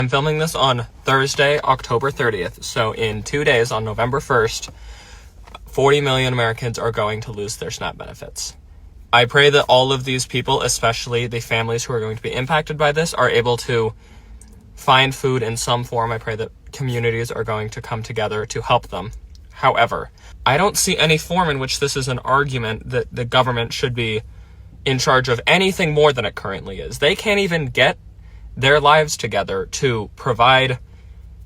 I'm filming this on Thursday, October 30th. So in 2 days, on November 1st, 40 million Americans are going to lose their SNAP benefits. I pray that all of these people, especially the families who are going to be impacted by this, are able to find food in some form. I pray that communities are going to come together to help them. However, I don't see any form in which this is an argument that the government should be in charge of anything more than it currently is. They can't even get their lives together to provide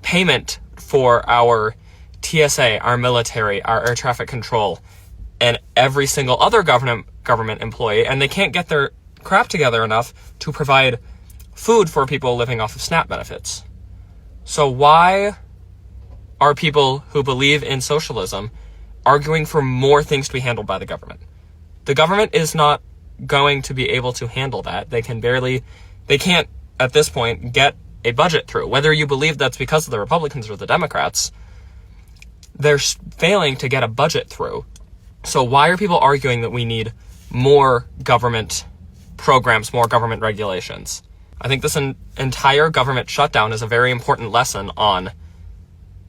payment for our TSA, our military, our air traffic control, and every single other government employee, and they can't get their crap together enough to provide food for people living off of SNAP benefits. So why are people who believe in socialism arguing for more things to be handled by the government? The government is not going to be able to handle that. They can't at this point get a budget through. Whether you believe that's because of the Republicans or the Democrats, they're failing to get a budget through. So why are people arguing that we need more government programs, more government regulations? I think this entire government shutdown is a very important lesson on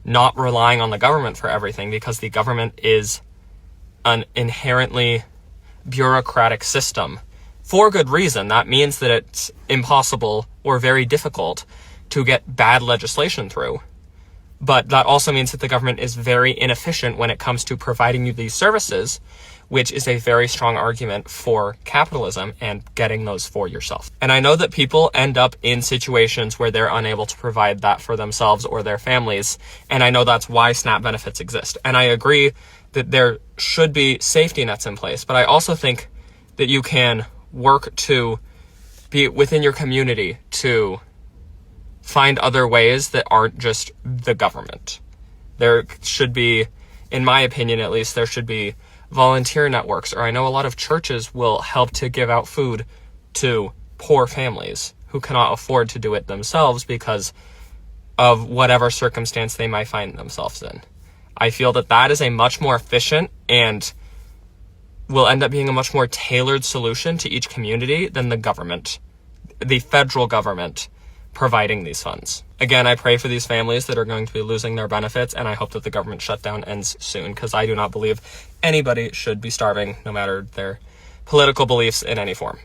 not relying on the government for everything, because the government is an inherently bureaucratic system. For good reason. That means that it's impossible or very difficult to get bad legislation through. But that also means that the government is very inefficient when it comes to providing you these services, which is a very strong argument for capitalism and getting those for yourself. And I know that people end up in situations where they're unable to provide that for themselves or their families, and I know that's why SNAP benefits exist. And I agree that there should be safety nets in place, but I also think that you can work to be within your community to find other ways that aren't just the government. There should be, in my opinion at least, there should be volunteer networks, or I know a lot of churches will help to give out food to poor families who cannot afford to do it themselves because of whatever circumstance they might find themselves in. I feel that that is a much more efficient and will end up being a much more tailored solution to each community than the government, the federal government, providing these funds. Again, I pray for these families that are going to be losing their benefits, and I hope that the government shutdown ends soon, because I do not believe anybody should be starving, no matter their political beliefs in any form.